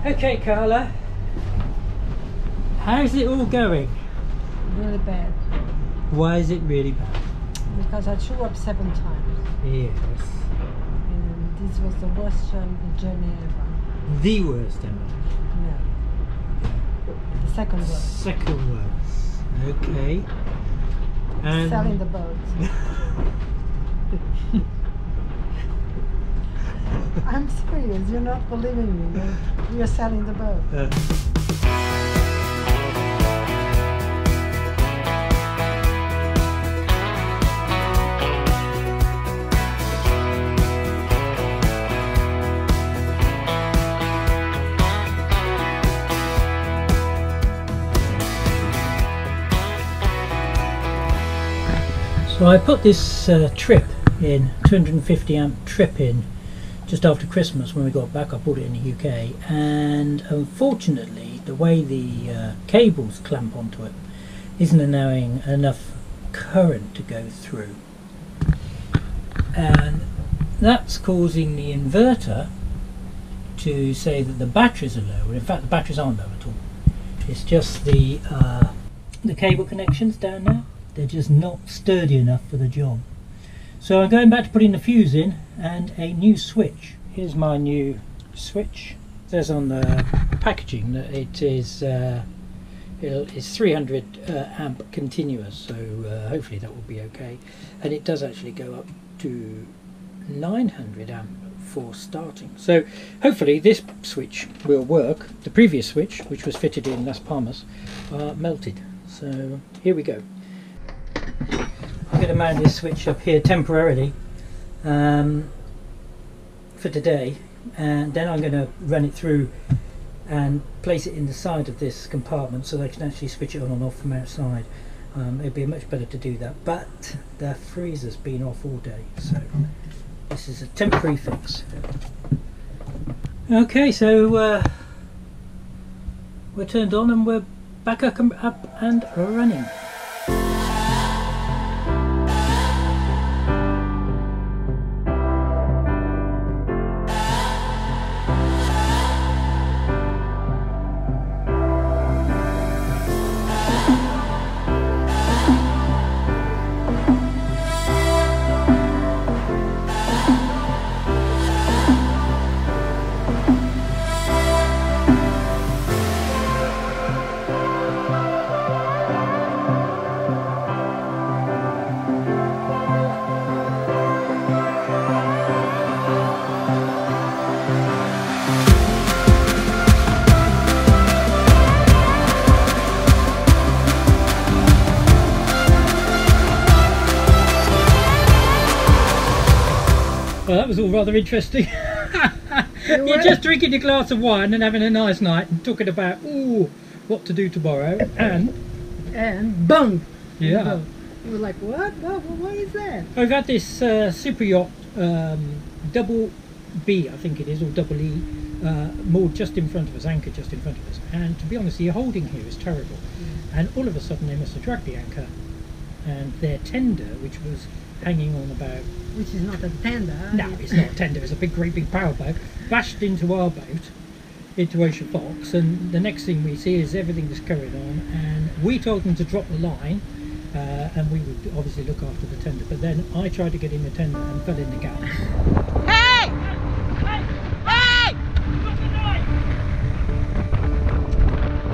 Okay, Carla, how's it all going? Really bad. Why is it really bad? Because I threw up 7 times. Yes. And this was the worst journey ever. The worst ever? No. The second worst. Second worst. Okay. And selling the boat. I'm serious, you're not believing me. You're selling the boat. So I put this trip in, 250 amp trip in, just after Christmas when we got back. I bought it in the UK, and unfortunately the way the cables clamp onto it isn't allowing enough current to go through, and that's causing the inverter to say that the batteries are low. In fact, the batteries aren't low at all. It's just the cable connections down there. They're just not sturdy enough for the job. So I'm going back to putting the fuse in and a new switch. Here's my new switch. It says on the packaging that it is it's 300 amp continuous, so hopefully that will be okay. And it does actually go up to 900 amp for starting. So hopefully this switch will work. The previous switch, which was fitted in Las Palmas, melted. So here we go. I'm going to mount this switch up here temporarily for today, and then I'm going to run it through and place it in the side of this compartment so that I can actually switch it on and off from outside. It'd be much better to do that, but the freezer's been off all day, so this is a temporary fix. Okay, so we're turned on and we're back up and running. Well, that was all rather interesting. You're just drinking a glass of wine and having a nice night and talking about what to do tomorrow, and boom! Yeah. You were like, what? What is that? I've had this super yacht, double B, I think it is, or double E, moored just in front of us, anchored just in front of us. And to be honest, the holding here is terrible. And all of a sudden they must have dragged the anchor, and their tender, which was hanging on about... Which is not a tender. No, it's not a tender, it's a great big power boat, bashed into our boat, into Ocean Fox, and the next thing we see is everything that's carried on, and we told them to drop the line, and we would obviously look after the tender, but then I tried to get in the tender and fell in the gap. Hey! Hey! Hey!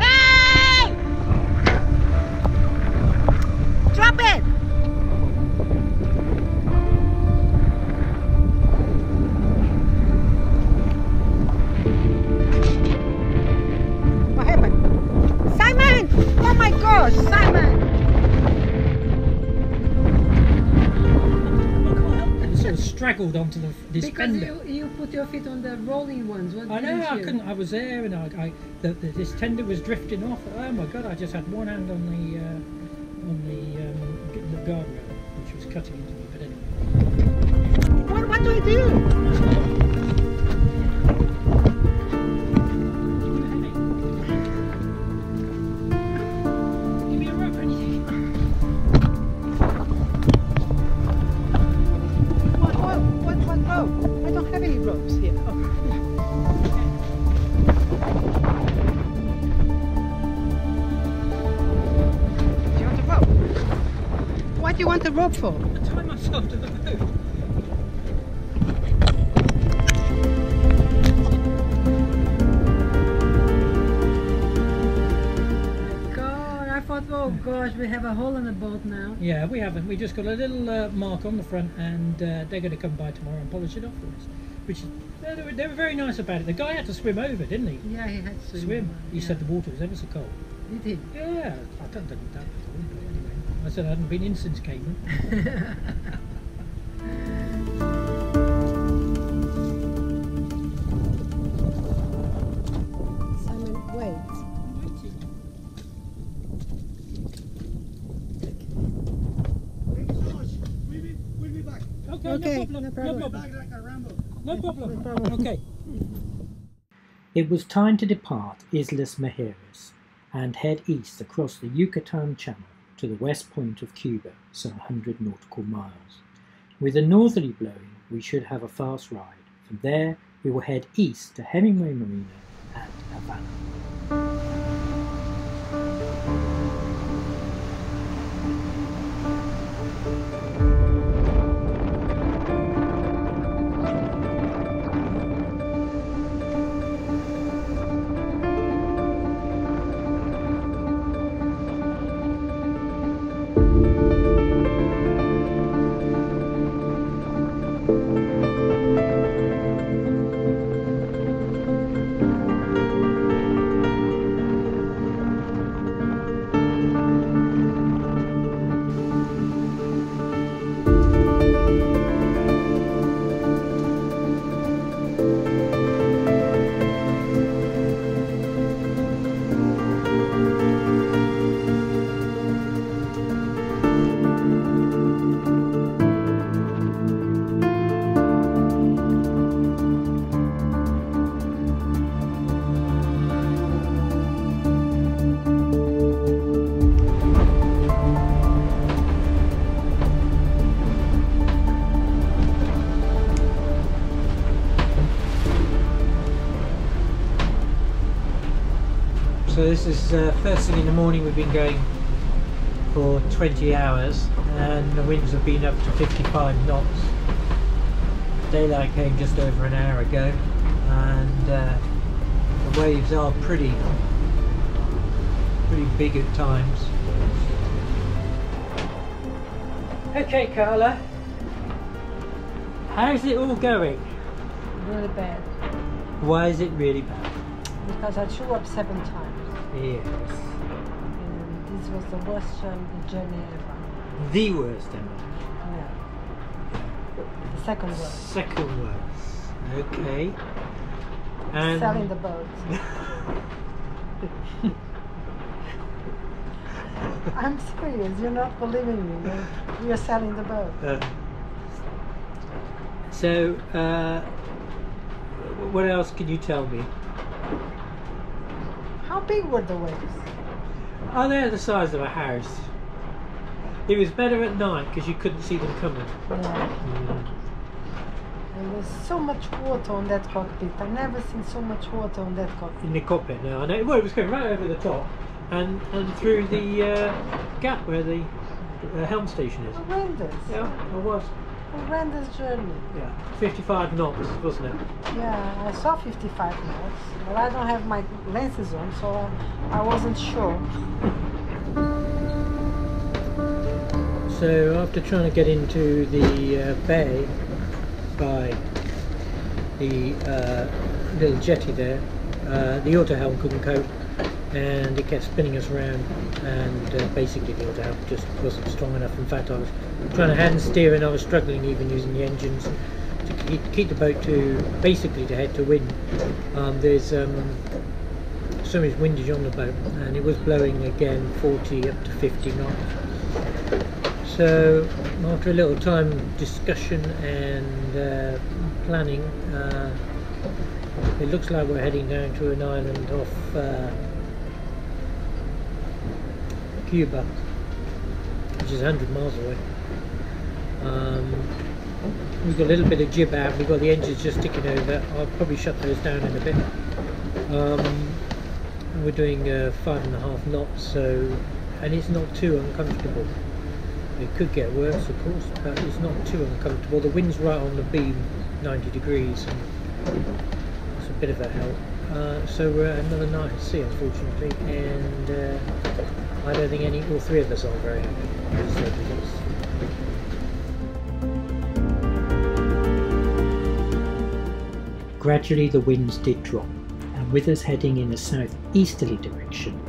Hey! Drop it! Simon! And sort of straggled onto this fender. Because you put your feet on the rolling ones. I know, I couldn't. I was there, and this tender was drifting off. Oh my God! I just had one hand on the guardrail, which was cutting into me. But anyway. What do I do? I don't have any ropes here. Oh. want the rope for? To tie myself to the boat. God, I thought, oh gosh, we have a hole in the boat now. Yeah, we haven't. We just got a little mark on the front, and they're going to come by tomorrow and polish it off for us. Which they were very nice about it. The guy had to swim over, didn't he? Yeah, he had to Swim. He yeah. said the water was ever so cold. Did he? Yeah, I don't think that before, but anyway. I said I hadn't been in since Cayman. Simon, wait. We'll be back. Okay, Okay, no problem. no problem. No problem. Back like a Rambo. No problem. No problem. Okay. It was time to depart Islas Mujeres and head east across the Yucatan Channel to the west point of Cuba, some 100 nautical miles. With a northerly blowing, we should have a fast ride. From there, we will head east to Hemingway Marina and Havana. So this is first thing in the morning. We've been going for 20 hours and the winds have been up to 55 knots. Daylight came just over an hour ago, and the waves are pretty big at times. Okay, Carla, how's it all going? Really bad. Why is it really bad? Because I threw up 7 times. Yes. And this was the worst journey ever. The worst ever. Yeah. The second worst. Second worst. Okay. And Selling the boat. I'm serious, you're not believing me. We are selling the boat. So, what else can you tell me? How big were the waves? Oh, they're the size of a house. It was better at night because you couldn't see them coming. Yeah. There was so much water on that cockpit. I've never seen so much water on that cockpit. In the cockpit now, I know. Well, it was going right over the top and through the gap where the helm station is. Horrendous. Yeah, it was. Horrendous journey. Yeah, 55 knots, wasn't it? Yeah, I saw 55 knots, but I don't have my lenses on, so I wasn't sure. So after trying to get into the bay by the little jetty there, the auto helm couldn't cope and it kept spinning us around, and basically the auto helm just wasn't strong enough. In fact, I was trying to hand steer and I was struggling even using the engines to keep the boat to basically to head to wind. There's so much windage on the boat and it was blowing again 40 up to 50 knots. So after a little time discussion and planning, it looks like we're heading down to an island off Cuba, which is 100 miles away. We've got a little bit of jib out, we've got the engines just ticking over. I'll probably shut those down in a bit. We're doing 5.5 knots, so, and it's not too uncomfortable. It could get worse, of course, but it's not too uncomfortable. The wind's right on the beam, 90 degrees, and it's a bit of a help. So we're at another night at sea, unfortunately, and I don't think all three of us are very happy with the results. Gradually the winds did drop, and with us heading in a southeasterly direction,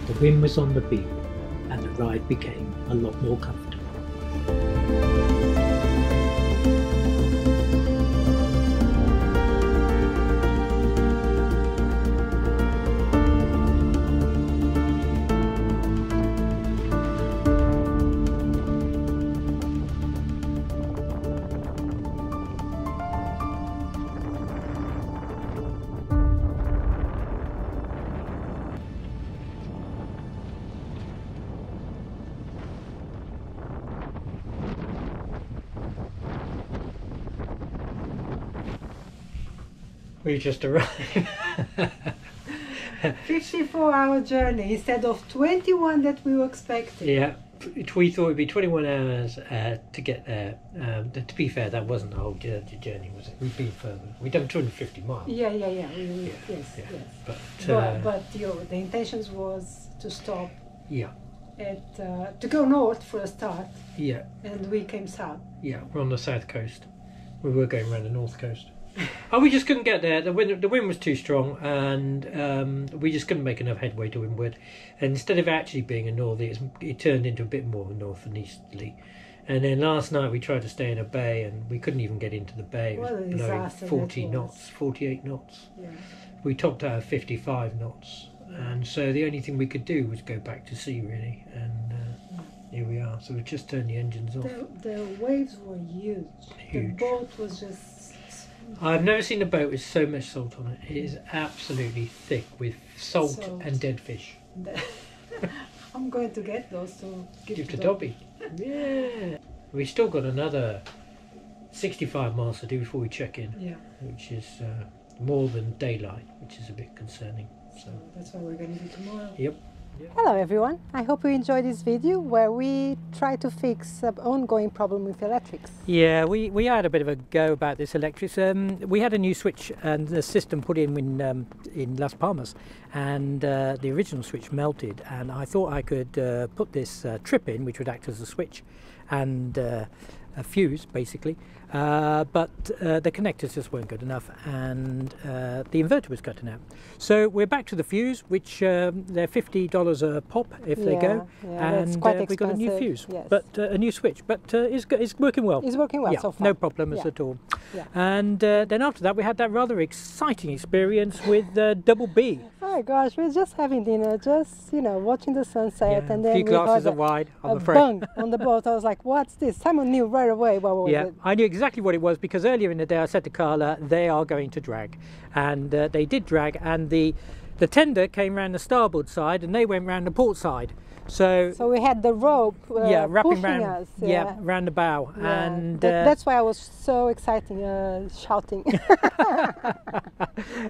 the wind was on the beam and the ride became a lot more comfortable. We just arrived. 54-hour journey instead of 21 that we were expecting. Yeah, we thought it would be 21 hours to get there. To be fair, that wasn't the whole journey, was it? We've been further. We've done 250 miles. Yeah. Yeah, Yes. But the intentions was to stop yeah, at to go north for a start, yeah, and we came south. yeah. We're on the south coast. We were going around the north coast. Oh, we just couldn't get there. The wind was too strong, and we just couldn't make enough headway to windward. And instead of actually being a northerly, it turned into a bit more north and easterly. And then last night we tried to stay in a bay, and we couldn't even get into the bay. It was blowing 40 knots, 48 knots. Yeah. We topped out at 55 knots, and so the only thing we could do was go back to sea, really. And here we are. So we just turned the engines off. The waves were huge. The boat was just... I've never seen a boat with so much salt on it. It is absolutely thick with salt. And dead fish. I'm going to get those to give to Dobby. Yeah. We still got another 65 miles to do before we check in. Yeah. Which is more than daylight, which is a bit concerning. So that's what we're going to do tomorrow. Yep. Hello everyone, I hope you enjoyed this video where we try to fix an ongoing problem with electrics. Yeah, we had a bit of a go about this electrics. We had a new switch and the system put in Las Palmas, and the original switch melted, and I thought I could put this trip in, which would act as a switch and a fuse basically, but the connectors just weren't good enough, and the inverter was cutting out. So we're back to the fuse, which they're $50 a pop if they go, and we got a new fuse, but a new switch, but it's working well. It's working well, yeah, so far. no problems at all. Yeah. And then after that we had that rather exciting experience with Double B. Oh my gosh, we were just having dinner, just watching the sunset, and then a few glasses of wine. I'm afraid. Bang on the boat. I was like, "What's this?" Simon knew right away what was it. I knew exactly what it was, because earlier in the day I said to Carla they are going to drag, and they did drag, and the tender came round the starboard side and they went round the port side. So we had the rope wrapping pushing round, us. round the bow, and that's why I was so excited, shouting.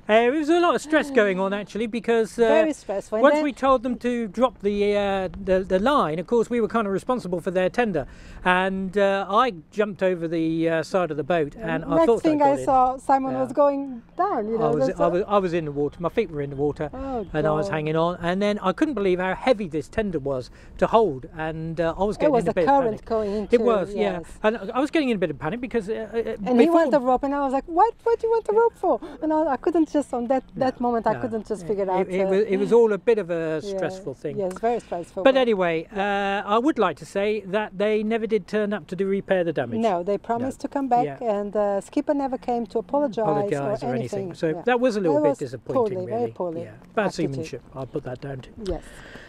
It was a lot of stress going on actually, because very stressful. Once we told them to drop the line, of course we were kind of responsible for their tender, and I jumped over the side of the boat, and I thought I saw Simon was going down. I was in the water. My feet were in the water, and I was hanging on, and then I couldn't believe how heavy this tender was to hold, and I was getting in a bit of panic. It was the current going into. It was, yeah, and I was getting in a bit of panic because. And he wanted the rope, and I was like, "What? What do you want the rope for?" And I couldn't just on that moment. I couldn't just figure it out. It was all a bit of a stressful thing. Yes, very stressful. But anyway, I would like to say that they never did turn up to repair the damage. No, they promised to come back, and skipper never came to apologise or anything. So that was a little bit disappointing, really. Very poorly. Yeah. Bad seamanship. I'll put that down to. Yes.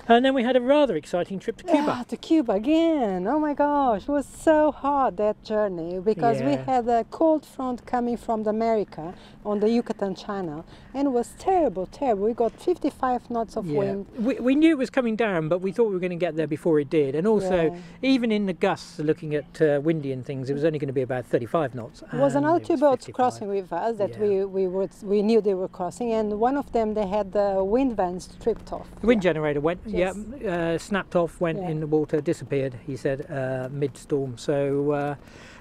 And then we had a rather exciting trip to Cuba. To Cuba again. Oh my gosh, it was so hard, that journey, because we had a cold front coming from America on the Yucatan channel, and it was terrible. We got 55 knots of wind. We knew it was coming down, but we thought we were going to get there before it did. And also, even in the gusts, looking at windy and things, it was only going to be about 35 knots. There was another two boats crossing with us that we knew they were crossing, and one of them, they had the wind vans stripped off. The wind generator went. snapped off, went Yeah. in the water, disappeared, he said, mid-storm. So,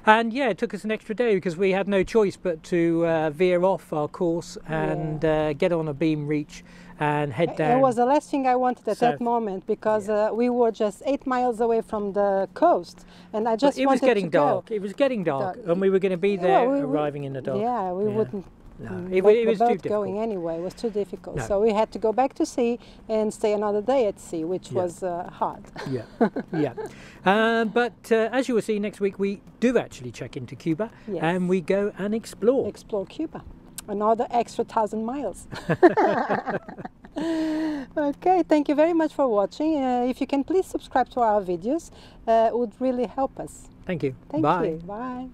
and yeah, it took us an extra day because we had no choice but to veer off our course and get on a beam reach and head down. It was the last thing I wanted at south. that moment, because we were just 8 miles away from the coast, and I just But it wanted was getting to dark. go. It was getting dark, and we were going to be there arriving in the dark. Yeah, we wouldn't. No, It it was the too boat difficult. going anyway. It was too difficult. No. So we had to go back to sea and stay another day at sea, which was hard. Yeah, yeah. But as you will see next week, we do actually check into Cuba and we go and explore. Explore Cuba. Another extra 1,000 miles. Okay, thank you very much for watching. If you can please subscribe to our videos, it would really help us. Thank you. Thank Bye. you. Bye.